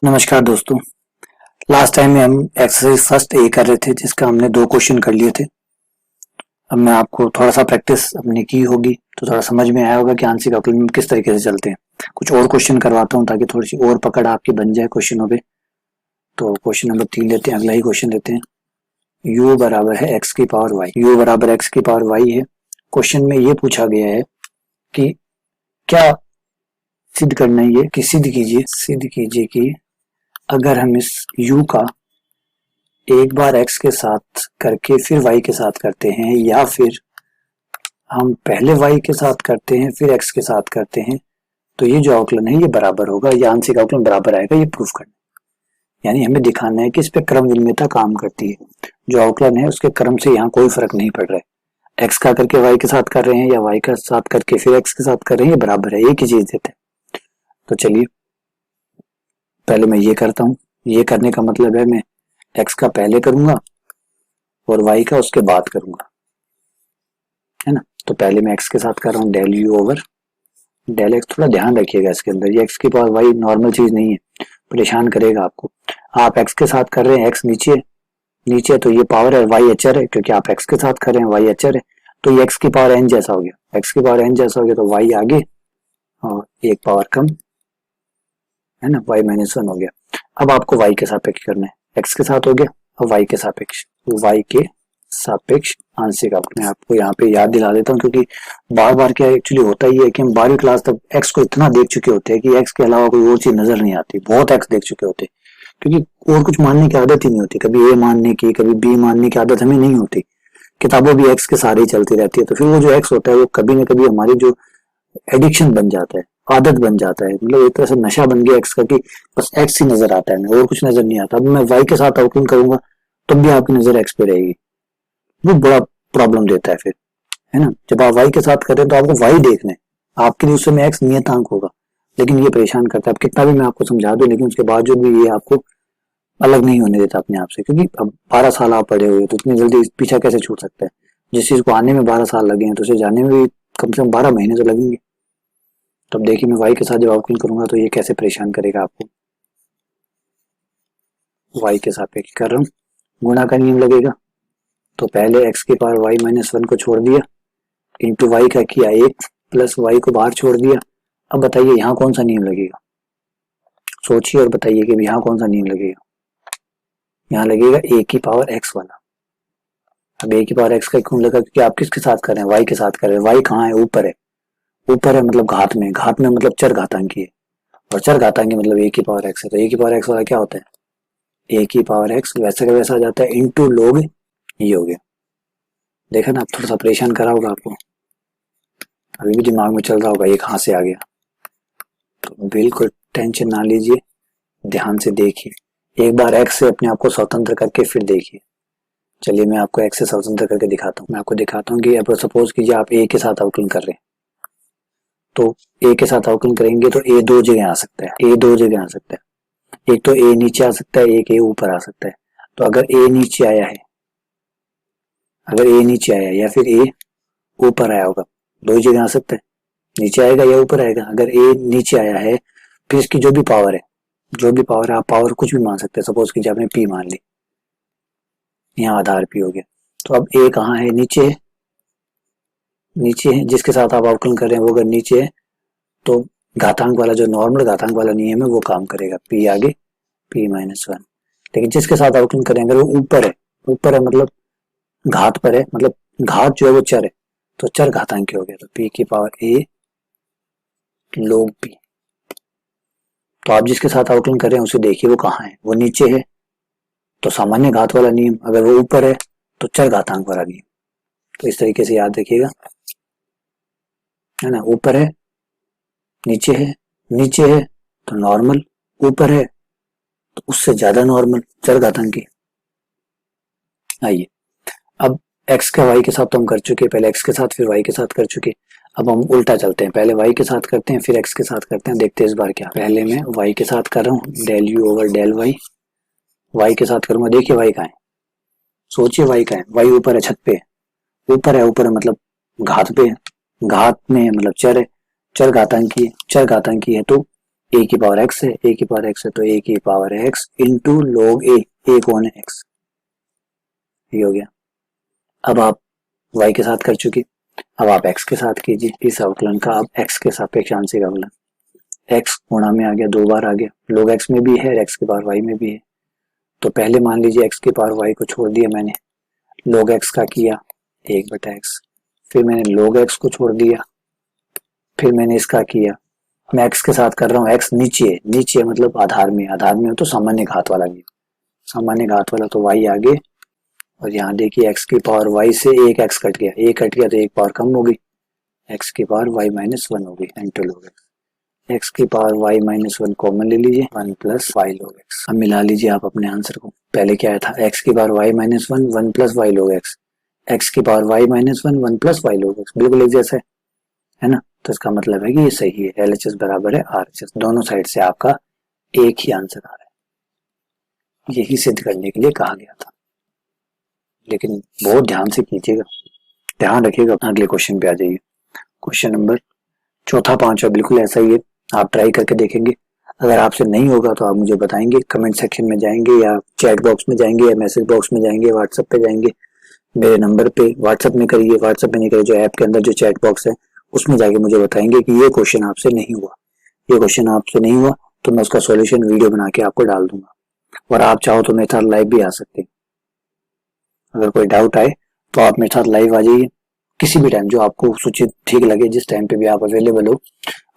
नमस्कार दोस्तों। Last time में हम एक्सरसाइज फर्स्ट ए कर रहे थे जिसका हमने 2 क्वेश्चन कर लिए थे। अब मैं आपको थोड़ा सा प्रैक्टिस अपनी की होगी तो थोड़ा समझ में आया होगा कि आंशिक अवकलन में किस तरीके से चलते हैं। कुछ और क्वेश्चन करवाता हूं ताकि थोड़ी सी और पकड़ आपकी बन जाए क्वेश्चनों पे। तो क्वेश्चन नंबर 3 लेते हैं, अगला ही क्वेश्चन लेते हैं। u बराबर है x की पावर y। u बराबर x की पावर y है। क्वेश्चन में ये पूछा गया है कि क्या सिद्ध करना है, ये कि सिद्ध कीजिए कि अगर हम इस u का एक बार x के साथ करके फिर y के साथ करते हैं या फिर हम पहले y के साथ करते हैं फिर x के साथ करते हैं तो ये जो अवकलन है ये बराबर होगा या आंशिक अवकलन बराबर आएगा, ये प्रूफ करना। यानी हमें दिखाना है कि इस पे क्रम विनिमयता काम करती है। जो अवकलन है उसके क्रम से यहाँ कोई फर्क नहीं पड़ रहा है। x का करके y के साथ कर रहे हैं या y का साथ करके फिर x के साथ कर रहे हैं, ये बराबर है, एक ही चीज देते हैं। तो चलिए पहले मैं ये करता हूँ। ये करने का मतलब है मैं x का पहले करूंगा और y का उसके बाद करूंगा, है ना। तो पहले मैं x के साथ कर रहा हूँ del u over del x। थोड़ा ध्यान रखिएगा इसके अंदर, ये x की पावर y नॉर्मल चीज नहीं है, परेशान करेगा आपको। आप x के साथ कर रहे हैं, x नीचे तो ये पावर है, y अचर है, क्योंकि आप x के साथ कर रहे हैं y अचर है तो ये x की पावर n जैसा हो गया। x की पावर n जैसा हो गया तो y आगे और एक पावर कम, है ना, y माइनस 1 हो गया। अब आपको y के सापेक्ष करना है, x के साथ हो गया, अब y के सापेक्ष आंशिक अवकलन। मैं आपको यहाँ पे याद दिला देता हूँ क्योंकि बार बार क्या एक्चुअली होता ही है कि हम 12वीं क्लास तक x को इतना देख चुके होते हैं कि x के अलावा कोई और चीज नजर नहीं आती। बहुत x देख चुके होते हैं क्योंकि और कुछ मानने की आदत ही नहीं होती। कभी a मानने की कभी b मानने की आदत हमें नहीं होती। किताबों भी x के सारे ही चलती रहती है, तो फिर वो जो x होता है वो कभी ना कभी हमारी जो एडिक्शन बन जाता है, आदत बन जाता है, मतलब एक तरह से नशा बन गया एक्स का कि बस एक्स ही नजर आता है, हमें और कुछ नजर नहीं आता। अब मैं वाई के साथ अवकलन करूंगा तब भी आपकी नजर एक्स पे रहेगी, वो बड़ा प्रॉब्लम देता है फिर, है ना। जब आप वाई के साथ कर रहे हैं तो आपको वाई देखना है, आपके लिए उस समय एक्स नियतांक होगा, लेकिन ये परेशान करता है। अब कितना भी मैं आपको समझा दूं लेकिन उसके बावजूद भी ये आपको अलग नहीं होने देता अपने आप से, क्योंकि अब 12 साल आप पढ़े हुए तो इतनी जल्दी पीछा कैसे छूट सकता है। जिस चीज को आने में 12 साल लगे हैं तो उसे जाने में भी कम से कम 12 महीने तो लगेंगे। तब देखिए मैं y के साथ जब अवकलन करूंगा तो ये कैसे परेशान करेगा आपको। y के सापेक्ष कर रहा हूँ, गुणा का नियम लगेगा तो पहले x की पावर y माइनस 1 को छोड़ दिया, इंटू y का किया 1 प्लस y को बाहर छोड़ दिया। अब बताइए यहाँ कौन सा नियम लगेगा, सोचिए और बताइए कि यहाँ कौन सा नियम लगेगा। यहाँ लगेगा a की पावर x वाला। अब a की पावर x का क्यों लगा, क्योंकि आप किसके साथ कर रहे हैं, y के साथ कर रहे हैं। y कहाँ है, ऊपर है, ऊपर है मतलब घात में मतलब चर घातांकी है, और चर घातांकी मतलब a की पावर x है। तो a की पावर x वाला क्या होता है, a की पावर x वैसे का वैसा आ जाता है इंटू लोग ये हो गया। देखा ना, थोड़ा सा परेशान करा होगा आपको, अभी भी दिमाग में चल रहा होगा ये कहाँ से आ गया। तो बिल्कुल टेंशन ना लीजिए, ध्यान से देखिए, एक बार x से अपने आप को स्वतंत्र करके फिर देखिए। चलिए मैं आपको x से स्वतंत्र करके दिखाता हूँ। मैं आपको दिखाता हूँ कि अब सपोज कीजिए आप a के साथ अवकलन कर रहे हैं, तो a के साथ अवकलन करेंगे तो a दो जगह आ सकता है, a दो जगह आ सकता है। एक तो a नीचे आ सकता है, एक a ऊपर आ सकता है। तो अगर a नीचे आया है, अगर a नीचे आया या फिर a ऊपर आया होगा, दो ही जगह आ सकता है, नीचे आएगा या ऊपर आएगा। अगर a नीचे आया है फिर इसकी जो भी पावर है, आप पावर कुछ भी मान सकते हैं। सपोज कीजिए आपने p मान ली, यहाँ आधार p हो गया। तो अब a कहाँ है, नीचे है, जिसके साथ आप अवकलन कर रहे हैं वो अगर नीचे है तो घातांक वाला जो नॉर्मल घातांक वाला नियम है वो काम करेगा, p आगे p माइनस 1। लेकिन जिसके साथ अवकलन करेंगे वो ऊपर है मतलब घात पर है, मतलब घात जो है वो चर है, तो चर घातांक हो गया। तो p की पावर a log p। तो आप जिसके साथ अवकलन कर रहे हैं उसे देखिए वो कहाँ है, वो नीचे है तो सामान्य घात वाला नियम, अगर वो ऊपर है तो चर घातांक वाला नियम। तो इस तरीके से याद रखिएगा, है ना। ऊपर है, नीचे है तो नॉर्मल, ऊपर है तो उससे ज्यादा नॉर्मल, चर घातांकी। आइए अब x का y के साथ तो हम कर चुके, पहले x के साथ फिर y के साथ कर चुके। अब हम उल्टा चलते हैं, पहले y के साथ करते हैं फिर x के साथ करते हैं। देखते हैं इस बार क्या। पहले मैं y के साथ कर रहा हूँ del u over del y के साथ करूंगा। देखिए y कहाँ है, सोचिए y कहाँ है, y ऊपर है, छत पे है, ऊपर है मतलब घात पे है, घात में मतलब चर है, चर घातांकी है तो a की पावर x है, a की पावर x है तो a की पावर है x इंटू log a कौन है x, ये हो गया। अब आप y के साथ कर चुके, अब आप x के साथ कीजिए इस अवकलन का। अब x के सापेक्ष आंशिक अवकलन, x गुणा में आ गया, 2 बार आ गया, log x में भी है और x की पावर y में भी है। तो पहले मान लीजिए x की पावर y को छोड़ दिया मैंने, log x का किया 1/x, फिर मैंने log x को छोड़ दिया, फिर मैंने इसका किया। मैं x के साथ कर रहा हूँ, x नीचे मतलब आधार में हो तो सामान्य घात वाला भी, सामान्य घात वाला तो y आगे, और यहाँ देखिए x की पावर y से एक x कट गया, एक कट गया तो एक पावर कम होगी, x की पावर y माइनस 1 होगी इंटू log x की पावर y माइनस 1 कॉमन ले लीजिए, 1 प्लस y log x। अब मिला लीजिए आप अपने आंसर को। पहले क्या था, x की power y minus 1 1 plus y log x, x की power y minus 1 1 plus y log x, बिल्कुल एक जैसा है ना। तो इसका मतलब है कि ये सही है, LHS बराबर है RHS, दोनों साइड से आपका एक ही आंसर आ रहा है। यही सिद्ध करने के लिए कहा गया था, लेकिन बहुत ध्यान से कीजिएगा, ध्यान रखिएगा। अगले क्वेश्चन पे आ जाइए। क्वेश्चन नंबर चौथा 5 बिल्कुल ऐसा ही है, आप ट्राई करके देखेंगे। अगर आपसे नहीं होगा तो आप मुझे बताएंगे, कमेंट सेक्शन में जाएंगे या चैट बॉक्स में जाएंगे या मैसेज बॉक्स में जाएंगे, व्हाट्सएप पे जाएंगे, मेरे नंबर पे व्हाट्सएप में करिए, व्हाट्सएप में नहीं करिए, जो ऐप के अंदर जो चैट बॉक्स है उसमें जाके मुझे बताएंगे कि ये क्वेश्चन आपसे नहीं हुआ, ये क्वेश्चन आपसे नहीं हुआ, तो मैं उसका सॉल्यूशन वीडियो बना के आपको डाल दूंगा। और आप चाहो तो मेरे साथ लाइव भी आ सकते हैं। अगर कोई डाउट आए तो आप मेरे साथ लाइव आ जाइए किसी भी टाइम, जो आपको सूचित ठीक लगे, जिस टाइम पे भी आप अवेलेबल हो,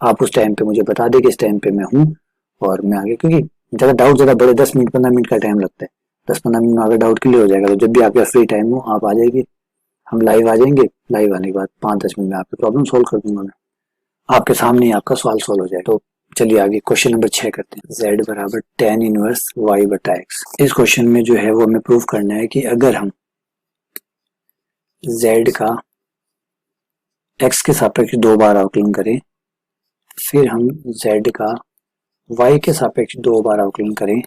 आप उस टाइम पे मुझे बता दें कि इस टाइम पे मैं हूँ और मैं आगे, क्योंकि ज़्यादा डाउट ज़्यादा बड़े 10 मिनट 15 मिनट का टाइम लगता है, 10-15 मिनट में अगर डाउट क्लियर हो जाएगा तो जब भी आपका फ्री टाइम हो आप आ जाइए, हम लाइव आ जाएंगे। लाइव आने के बाद 5-10 मिनट में आपकी प्रॉब्लम सोल्व कर दूंगा मैं, आपके सामने ही आपका सवाल सोल्व हो जाए। तो चलिए आगे क्वेश्चन नंबर 6 करते हैं। z बराबर tan इनवर्स y बटा x। इस क्वेश्चन में जो है वो हमें प्रूव करना है कि अगर हम z का x के सापेक्ष 2 बार अवकलन करें, फिर हम z का y के सापेक्ष 2 बार अवकलन करें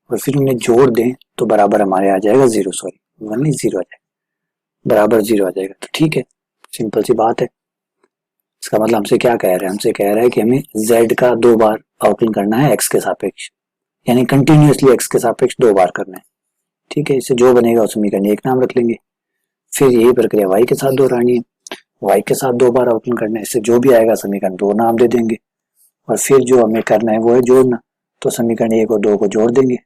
और फिर उन्हें जोड़ दें तो बराबर हमारे आ जाएगा 0, सॉरी 1 नहीं 0 आ जाएगा, बराबर 0 आ जाएगा। तो ठीक है, सिंपल सी बात है। इसका मतलब हमसे क्या कह रहा है, हमसे कह रहा है कि हमें z का 2 बार अवकलन करना है x के सापेक्ष, यानी कंटिन्यूअसली x के सापेक्ष 2 बार करना है। ठीक है, इससे जो बनेगा उस समीकरण एक नाम रख लेंगे। फिर यही प्रक्रिया y के साथ दोहरानी है, y के साथ 2 बार अवकलन करना है, इससे जो भी आएगा समीकरण 2 नाम दे देंगे। और फिर जो हमें करना है वो है जोड़ना, तो समीकरण 1 और 2 को जोड़ देंगे।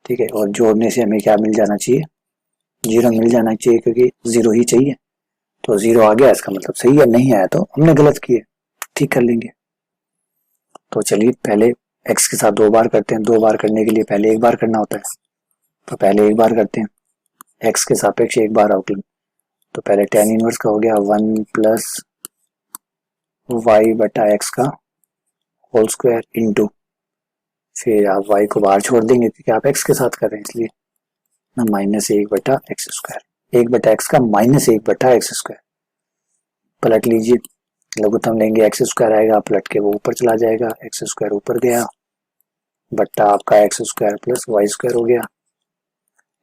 ठीक है, और जोड़ने से हमें क्या मिल जाना चाहिए, 0 मिल जाना चाहिए, क्योंकि 0 ही चाहिए। तो 0 आ गया, इसका मतलब सही है, नहीं आया तो हमने गलत किया, ठीक कर लेंगे। तो चलिए पहले x के साथ 2 बार करते हैं। 2 बार करने के लिए पहले 1 बार करना होता है, तो पहले 1 बार करते हैं, x के सापेक्ष 1 बार अवकलन। तो पहले tan इनवर्स का हो गया 1 प्लस y बटा x का होल स्क्वायर इंटू, फिर आप y को बाहर छोड़ देंगे क्योंकि आप x के साथ कर रहे हैं, इसलिए ना माइनस 1 बटा एक्स स्क्वायर, 1 बटा एक्स का माइनस 1 बटा एक्स स्क्वायर। पलट लीजिए, लघुत्तम लेंगे एक्स स्क्वायर आएगा, पलट के वो ऊपर चला जाएगा, एक्स स्क्वायर ऊपर गया बट्टा आपका x square plus y square हो गया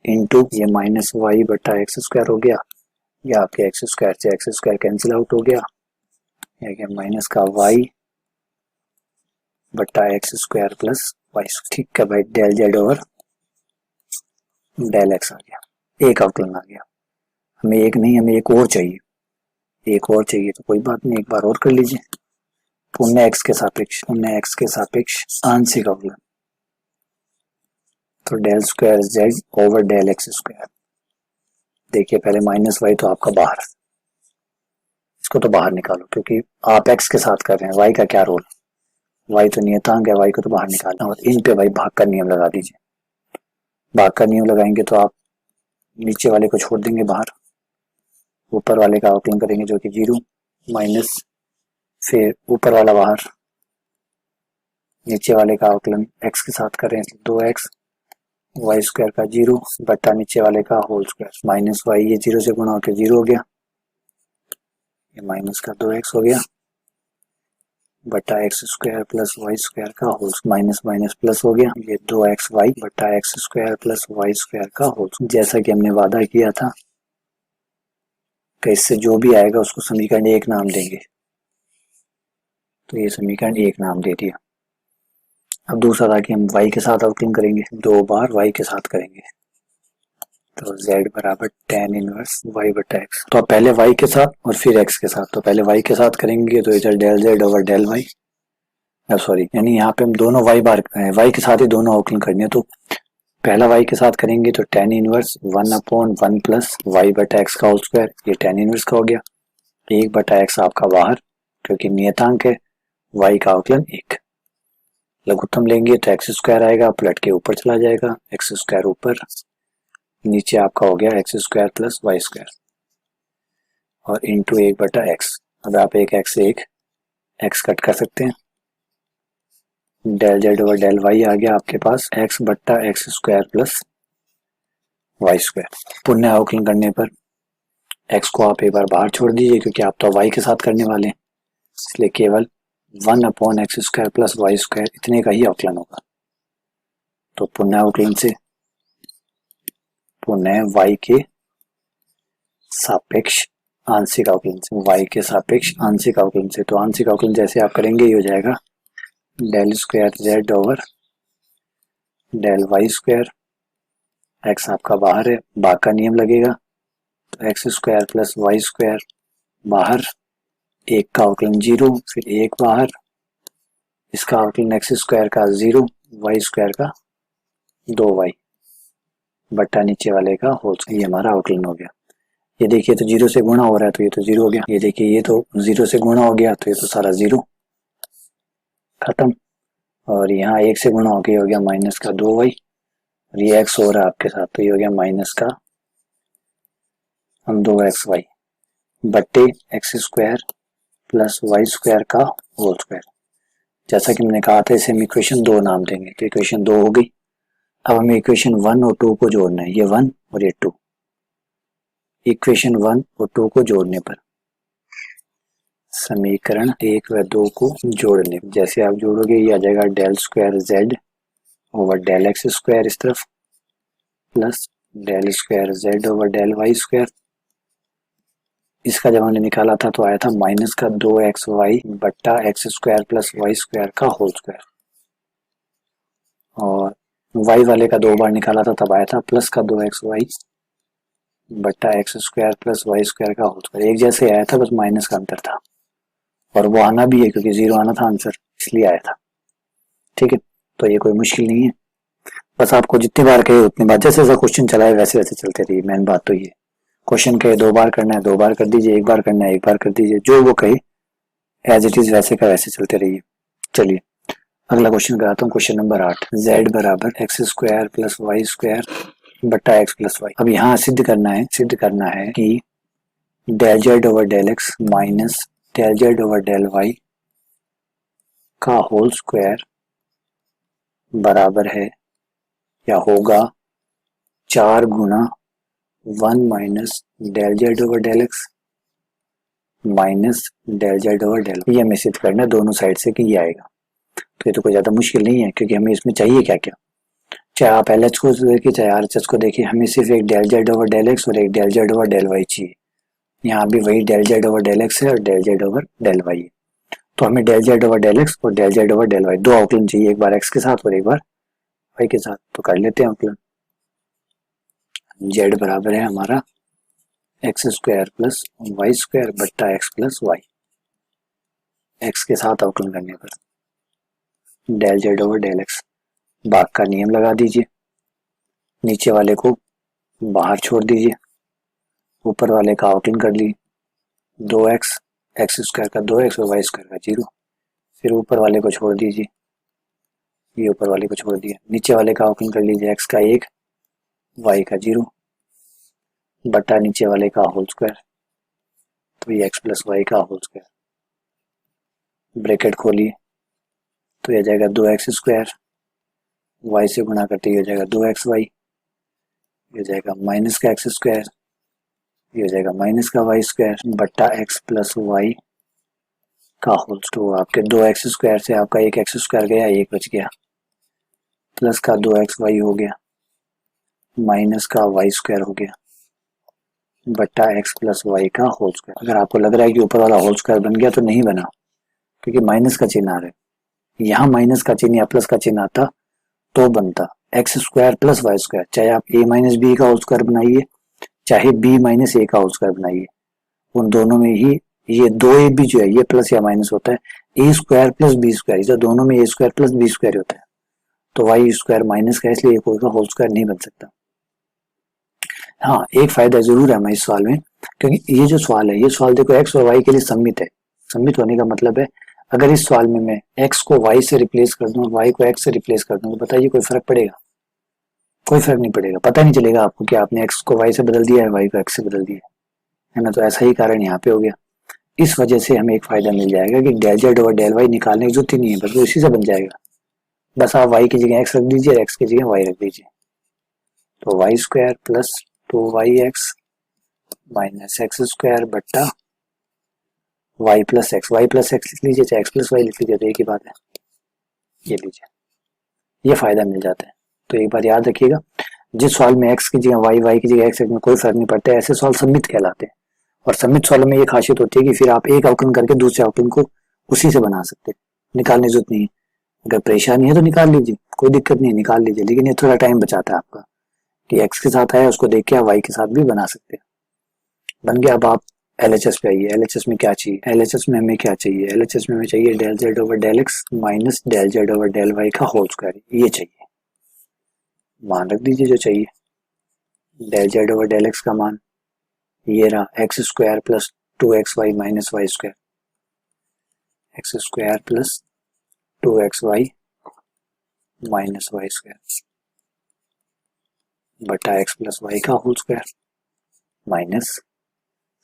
इंटू ये माइनस वाई बट्टा एक्स स्क्वायर हो गया, या आपके एक्स स्क्वायर से एक्स स्क्वायर कैंसिल आउट हो गया, या माइनस का वाई बट्टा एक्स स्क्वायर प्लस वाई। ठीक है भाई, del z over del x आ गया, एक अवकलन आ गया। हमें एक नहीं, हमें एक और चाहिए, एक और चाहिए, तो कोई बात नहीं, एक बार और कर लीजिए। पुनः एक्स के सापेक्ष आंशिक अवकलन, तो del square z over del x square. देखिए पहले माइनस वाई तो आपका बाहर, इसको तो बाहर निकालो क्योंकि आप एक्स के साथ कर रहे हैं, वाई का क्या रोल, वाई तो नियतांक है, वाई को तो बाहर निकालना। और इन पे भाई भाग का नियम लगा दीजिए, भाग का नियम लगाएंगे तो आप नीचे वाले को छोड़ देंगे बाहर, ऊपर वाले का अवकलन करेंगे जो कि 0 माइनस, फिर ऊपर वाला बाहर, नीचे वाले का अवकलन एक्स के साथ करें 2x वाई स्क्वायर का 0 बट्टा नीचे वाले का होल स्क्वायर माइनस वाई, ये 0 से गुणा होकर 0 हो गया, ये माइनस का 2x हो गया बट्टा x square plus y square का होल, माइनस माइनस प्लस हो गया, ये 2x वाई बट्टा x square plus y square का होल। जैसा कि हमने वादा किया था कि इससे जो भी आएगा उसको समीकरण एक नाम देंगे, तो ये समीकरण 1 नाम दे दिया। अब दूसरा था कि हम y के साथ अवकलन करेंगे, 2 बार y के साथ करेंगे, तो z बराबर tan इनवर्स y बटा x। तो अब पहले y के साथ और फिर x के साथ, तो पहले y के साथ करेंगे तो इधर del z over del y, sorry यानी यहाँ पे हम दोनों y के साथ ही दोनों अवकलन करने हैं। तो पहला y के साथ करेंगे तो tan इनवर्स 1/1 प्लस y बटा x का होल स्क्वायर, ये tan इनवर्स का हो गया, 1 बटा x आपका बाहर क्योंकि नियतांक है, y का अवकलन 1, लघुत्तम लेंगे तो एक्स स्क्वायर आएगा, पलट के ऊपर चला जाएगा, एक्स स्क्वायर ऊपर, नीचे आपका हो गया x square plus y square और इंटू 1 बटा एक्स। अब आप एक एक्स कट कर सकते हैं, del z over del y आ गया आपके पास एक्स बट्टा x square plus y square. पुनः अवकलन करने पर एक्स को आप एक बार बाहर छोड़ दीजिए क्योंकि आप तो वाई के साथ करने वाले हैं, इसलिए केवल 1/x square plus y square इतने का ही अवकलन होगा। तो पुनः अवकलन से पुनः y के सापेक्ष आंशिक अवकलन से, y के सापेक्ष आंशिक अवकलन से, तो आंशिक अवकलन जैसे आप करेंगे ये हो जाएगा del square z over del y square, x आपका बाहर है, भाग का नियम लगेगा, तो x square plus y square बाहर, एक का अवकलन 0, फिर एक बाहर, इसका अवकलन एक्स स्क्वायर का 0, वाई स्क्वायर का 2y बट्टा नीचे वाले का होल, ये हमारा अवकलन हो गया। ये देखिए तो 0 से गुणा हो रहा है तो ये तो 0 हो गया, ये देखिए ये तो 0 से गुणा हो गया तो ये तो सारा 0 खत्म, और यहाँ 1 से गुणा हो गया माइनस का 2y, और ये x हो रहा है आपके साथ तो ये हो गया माइनस का 2xy बट्टे x square plus y square का होल स्क्वायर। जैसा कि मैंने कहा था इसे हम इक्वेशन 2 नाम देंगे, तो इक्वेशन 2 हो गई। अब हमें इक्वेशन 1 और 2 को जोड़ना है, ये 1 और ये 2, इक्वेशन 1 और 2 को जोड़ने पर समीकरण 1 व 2 को जोड़ने पर जैसे आप जोड़ोगे ये आ जाएगा del square z over del x square इस तरफ plus del square z over del y square, इसका जब हमने निकाला था तो आया था माइनस का 2xy बट्टा x square plus y square का होल स्क्वायर, और y वाले का 2 बार निकाला था तब आया था प्लस का 2xy बट्टा x square plus y square का होल स्क्वायर, एक जैसे आया था बस माइनस का अंतर था, और वो आना भी है क्योंकि 0 आना था आंसर इसलिए आया था। ठीक है, तो ये कोई मुश्किल नहीं है, बस आपको जितनी बार कहे उतनी बार, जैसे जैसा क्वेश्चन चला है वैसे वैसे चलते रहिए। मेन बात तो ये क्वेश्चन कहे 2 बार करना है 2 बार कर दीजिए, 1 बार करना है 1 बार कर दीजिए, जो वो कहे एज इट इज वैसे का वैसे चलते रहिए। चलिए अगला क्वेश्चन कराता हूँ, क्वेश्चन नंबर 8, z बराबर x square plus y square बट्टा एक्स प्लस वाई। अब यहाँ सिद्ध करना है कि del z over del x minus del z over del y का होल स्क्वायर बराबर है या होगा 4 गुना 1 minus del z over del x minus del z over del, ये हमें सिद्ध करना है दोनों साइड से कि ये आएगा। तो ये तो कोई ज्यादा मुश्किल नहीं है क्योंकि हमें इसमें चाहिए क्या क्या, चाहे आप एल एच को देखिए चाहे आर एच एस को देखिए, हमें सिर्फ एक del z over del x और एक del z over del y चाहिए। यहाँ भी वही del z over del x है और del z over del y है, तो हमें del z over del x और del z over del y 2 अवकलन चाहिए, एक बार एक्स के साथ और एक बार वाई के साथ। तो कर लेते हैं अवकलन, जेड बराबर है हमारा x square plus y square बट्टा एक्स प्लस वाई, एक्स के साथ अवकलन करने पर del z over del x, भाग का नियम लगा दीजिए, नीचे वाले को बाहर छोड़ दीजिए, ऊपर वाले का अवकलन कर लीजिए 2x, एक्स स्क्वायर का 2x और वाई स्क्वायर का 0, फिर ऊपर वाले को छोड़ दीजिए, ये ऊपर वाले को छोड़ दिया, नीचे वाले का अवकलन कर लीजिए x का 1 y का 0 बटा नीचे वाले का होल स्क्वायर, तो ये x प्लस वाई का होल स्क्वायर, ब्रैकेट खोलिए तो यह जाएगा 2x स्क्वायर, y से गुणा करते ही हो जाएगा 2xy, ये हो जाएगा माइनस का एक्स स्क्वायर, ये हो जाएगा माइनस का वाई स्क्वायर बट्टा एक्स प्लस वाई का होल स्क्वायर। आपके 2x स्क्वायर से आपका एक एक्स स्क्वायर गया, एक बच गया, प्लस का 2xy हो गया, माइनस का वाई स्क्वायर हो गया बट्टा एक्स प्लस वाई का होल स्क्वायर। अगर आपको लग रहा है कि ऊपर वाला होल स्क्वायर बन गया तो नहीं बना, क्योंकि माइनस का चिन्ह आ रहा है। यहाँ माइनस का चिन्ह या प्लस का चिन्ह आता तो बनता x square plus y square, चाहे आप ए माइनस बी का होल स्क्वायर बनाइए, चाहे बी माइनस ए का होल स्क्वायर बनाइए, उन दोनों में ही ये दो ए भी जो है ये प्लस या माइनस होता है। ए स्क्वायर प्लस बी स्क्वायर, जो दोनों में ए स्क्वायर प्लस बी स्क्वायर होता है, तो वाई स्क्वायर माइनस का, इसलिए कोई का होल स्क्वायर नहीं बन सकता। हाँ, एक फायदा जरूर है हमें इस सवाल में, क्योंकि ये जो सवाल है, ये सवाल देखो एक्स और वाई के लिए सम्मित है। सम्मित होने का मतलब है अगर इस सवाल में मैं एक्स को वाई से रिप्लेस कर दूं और वाई को एक्स से रिप्लेस कर दूं, तो बताइए कोई फर्क पड़ेगा? कोई फर्क नहीं पड़ेगा। पता नहीं चलेगा आपको कि आपने एक्स को वाई से बदल दिया है, वाई को एक्स से बदल दिया है ना। तो ऐसा ही कारण यहाँ पे हो गया। इस वजह से हमें एक फायदा मिल जाएगा कि डेल जेड और डेल वाई निकालने की जरूरत ही नहीं है, बस वो इसी से बन जाएगा। बस आप वाई की जगह एक्स रख दीजिए, एक्स की जगह वाई रख दीजिए, तो y square plus 2yx minus x square बट्टा वाई प्लस एक्स लिख लीजिए, चाहे एक्स प्लस वाई लिख लीजिए, तो एक ही बात है। ये लीजिए, ये फायदा मिल जाता है। तो एक बार याद रखिएगा, जिस सवाल में एक्स की जगह वाई की जगह एक्स में कोई फर्क नहीं पड़ता है, ऐसे सवाल सम्मित कहलाते हैं। और सम्मित सवालों में ये खासियत होती है कि फिर आप एक अवकलन करके दूसरे अवकलन को उसी से बना सकते हैं, निकालने की जरूरत नहीं है। अगर परेशानी है तो निकाल लीजिए, कोई दिक्कत नहीं है, निकाल लीजिए, लेकिन ये थोड़ा टाइम बचाता है आपका कि एक्स के साथ आया उसको देख के आप वाई के साथ भी बना सकते हैं। बन गया। अब आप एलएचएस पे आइए। एलएचएस में क्या चाहिए? एलएचएस में हमें क्या चाहिए? एलएचएस में हमें चाहिए del z over del x minus del z over del y का होल स्क्वायर, ये चाहिए। मान रख दीजिए जो चाहिए। Del z over del x का मान ये रहा, x square plus 2xy minus y square, x square plus 2xy minus y square बटा एक्स प्लस वाई का होल स्क्वायर माइनस,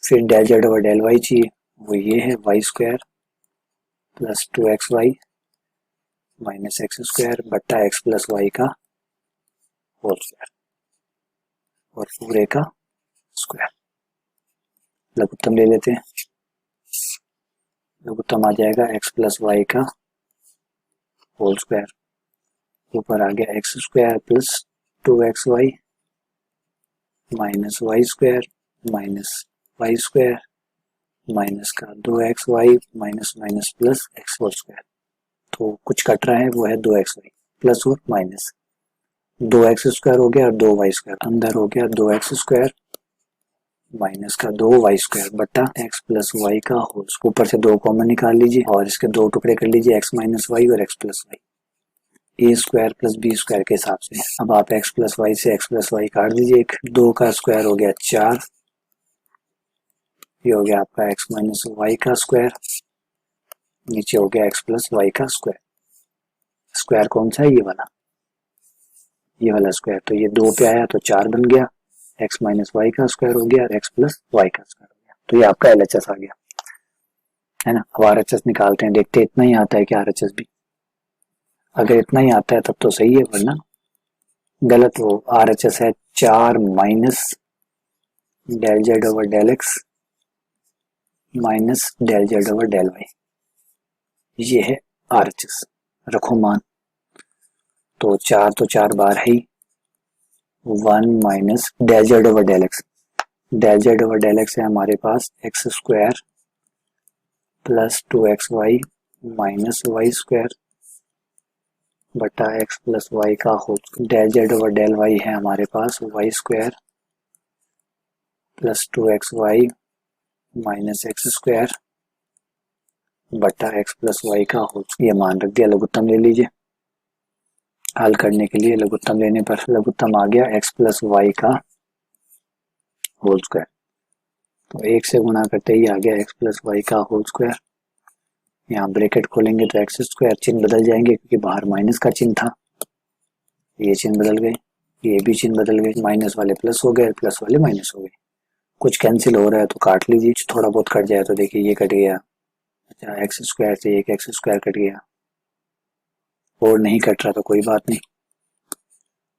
फिर del z over del y चाहिए, वो ये है y square plus 2xy minus x square बटा x plus y का whole square और पूरे का स्क्वायर। लघुत्तम ले लेते हैं। लघुत्तम आ जाएगा एक्स प्लस वाई का होल स्क्वायर, ऊपर आ गया x square plus 2xy minus y square minus y square minus का 2xy minus minus plus x whole square. तो कुछ कट रहा है, वो है 2xy प्लस और माइनस 2x स्क्वायर हो गया और 2y स्क्वायर, अंदर हो गया 2x स्क्वायर माइनस का 2y स्क्वायर बटा एक्स प्लस वाई का होल। ऊपर से 2 कॉमन निकाल लीजिए और इसके 2 टुकड़े कर लीजिए, एक्स माइनस वाई और एक्स प्लस वाई, ए स्क्वायर प्लस बी स्क्वायर के हिसाब से। अब आप एक्स प्लस वाई से एक्स प्लस वाई काट दीजिए, 2 का स्क्वायर हो गया 4, ये हो गया आपका एक्स माइनस वाई का स्क्वायर, नीचे हो गया एक्स प्लस वाई का स्क्वायर। स्क्वायर कौन सा है? ये वाला, ये वाला स्क्वायर। तो ये 2 पे आया तो 4 बन गया, एक्स माइनस वाई का स्क्वायर हो गया और एक्स प्लस वाई का स्क्वायर हो गया। तो ये आपका एलएचएस आ गया, है ना। अब आरएचएस निकालते हैं, देखते हैं इतना ही आता है कि आरएचएस भी। अगर इतना ही आता है तब तो सही है, वरना गलत। वो आरएचएस है 4 minus del z over del x minus del z over del y, ये है आरएचएस। रखो मान, तो 4 तो 4 बार है ही, 1 minus del z over del x. Del z over del x है हमारे पास x square plus 2xy minus y square बटा एक्स प्लस वाई का whole. Del z over del y है हमारे पास y square plus 2xy minus x square बटा x plus y का होल। ये मान रख दिया। लघुत्तम ले लीजिए। हल करने के लिए लघुत्तम लेने पर लघुत्तम आ गया एक्स प्लस वाई का होल स्क्वायर, तो 1 से गुणा करते ही आ गया एक्स प्लस वाई का होल स्क्वायर। यहाँ ब्रैकेट खोलेंगे तो एक्स स्क्वायर, चिन्ह बदल जाएंगे क्योंकि बाहर माइनस का चिन्ह था, ये चिन्ह बदल गए, ये भी चिन्ह बदल गए, माइनस वाले प्लस हो गए, प्लस वाले माइनस हो गए। कुछ कैंसिल हो रहा है तो काट लीजिए, थोड़ा बहुत कट जाए तो देखिए ये कट गया। अच्छा, एक्स स्क्वायर से एक एक्स स्क्वायर कट गया, और नहीं कट रहा तो कोई बात नहीं।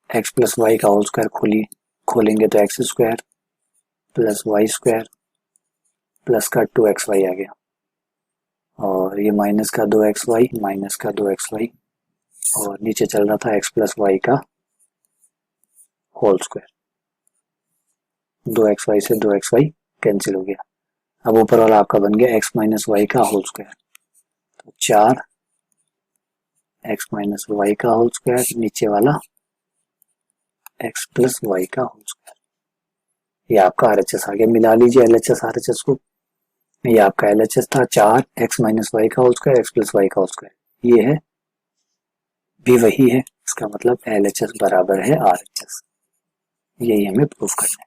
एक्स प्लस वाई का होल स्क्वायर खोलेंगे तो x square plus y square plus का 2xy आ गया, और ये माइनस का 2xy माइनस का 2xy, और नीचे चल रहा था एक्स प्लस वाई का होल स्क्वायर। 2xy से 2xy कैंसिल हो गया। अब ऊपर वाला आपका बन गया एक्स माइनस वाई का होल स्क्वायर। तो 4 x माइनस वाई का होल स्क्वायर, नीचे वाला x प्लस वाई का होल स्क्वायर। ये आपका RHS आ गया, मिला लीजिए LHS RHS को। ये आपका LHS था 4 x माइनस वाई का whole square, x plus y का होल स्क्वायर। ये है भी वही है, इसका मतलब LHS बराबर है RHS। यही हमें प्रूफ करना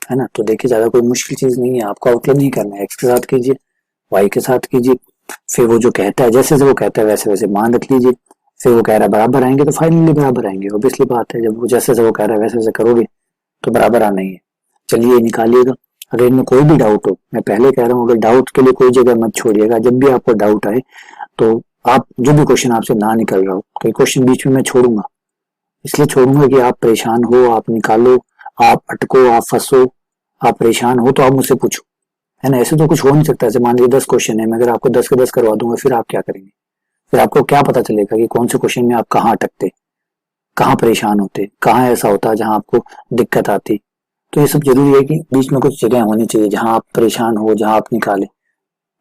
है ना। तो देखिए ज्यादा कोई मुश्किल चीज नहीं है, आपको आउटलाइन नहीं करना है। x के साथ कीजिए, y के साथ कीजिए, फिर वो जो कहता है जैसे वो कहता है वैसे वैसे मान रख लीजिए। फिर वो कह रहा है बराबर आएंगे तो फाइनली बराबर आएंगे, ऑब्वियसली बात है। जब वो जैसे वो कह रहा है वैसे वैसे करोगे तो बराबर आना ही है। चलिए निकालिएगा। अगर इनमें कोई भी डाउट हो, मैं पहले कह रहा हूँ, अगर डाउट के लिए कोई जगह मत छोड़िएगा। जब भी आपको डाउट आए तो आप जो भी क्वेश्चन आपसे ना निकल रहा हो, कोई क्वेश्चन बीच में मैं छोड़ूंगा, इसलिए छोड़ूंगा कि आप परेशान हो, आप निकालो, आप अटको, आप फंसो, आप परेशान हो तो आप मुझसे पूछो, है ना। ऐसे तो कुछ हो नहीं सकता। ऐसे मान लीजिए 10 क्वेश्चन है, मैं अगर आपको 10 के 10 करवा दूंगा, फिर आप क्या करेंगे? फिर आपको क्या पता चलेगा कि कौन से क्वेश्चन में आप कहाँ अटकते, कहाँ परेशान होते, कहाँ ऐसा होता जहां आपको दिक्कत आती। तो ये सब जरूरी है कि बीच में कुछ जगह होनी चाहिए जहां आप परेशान हो, जहां आप निकाले,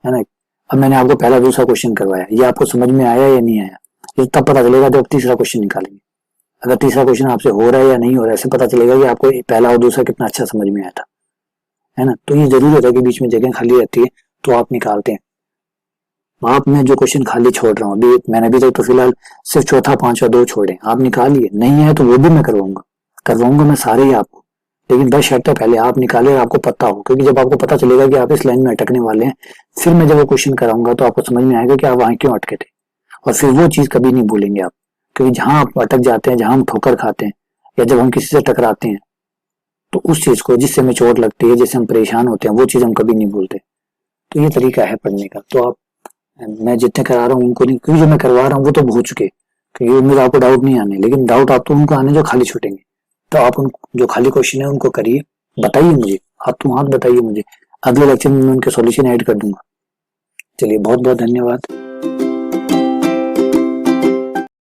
है ना। अब मैंने आपको पहला दूसरा क्वेश्चन करवाया, ये आपको समझ में आया या नहीं आया, ये तब पता चलेगा जब तीसरा क्वेश्चन निकालेंगे। अगर तीसरा क्वेश्चन आपसे हो रहा है या नहीं हो रहा है, ऐसे पता चलेगा कि आपको पहला और दूसरा कितना अच्छा समझ में आया था, है ना। तो ये जरूरी होता है कि बीच में जगह खाली रहती है तो आप निकालते हैं। आप मैं जो क्वेश्चन खाली छोड़ रहा हूँ अभी, मैंने अभी तक तो फिलहाल सिर्फ चौथा पांचवा 2 छोड़े, आप निकालिए। नहीं है तो वो भी मैं करवाऊंगा मैं सारे ही आपको। लेकिन बस शर्त है पहले आप निकाले और आपको पता हो, क्योंकि जब आपको पता चलेगा कि आप इस लाइन में अटकने वाले हैं, फिर मैं जब वो क्वेश्चन कराऊंगा तो आपको समझ में आएगा कि आप वहां क्यों अटके थे। और फिर वो चीज कभी नहीं भूलेंगे आप, क्योंकि जहां आप अटक जाते हैं, जहां हम ठोकर खाते हैं या जब हम किसी से टकराते हैं, तो उस चीज को जिससे हमें चोट लगती है, जिससे हम परेशान होते हैं, वो चीज हम कभी नहीं भूलते। तो ये तरीका है पढ़ने का। तो आप, मैं जितने करा रहा हूँ उनको नहीं, क्योंकि जो मैं करवा रहा हूँ वो तो हो चुके, क्योंकि उनमें आपको डाउट नहीं आने, लेकिन डाउट आप तो उनको आने जो खाली छूटेंगे। तो आप उन जो खाली क्वेश्चन है उनको करिए, बताइए मुझे, आप तो हाथ बताइए मुझे, अगले लेक्चर में मैं उनके सॉल्यूशन ऐड कर दूंगा। चलिए बहुत बहुत धन्यवाद।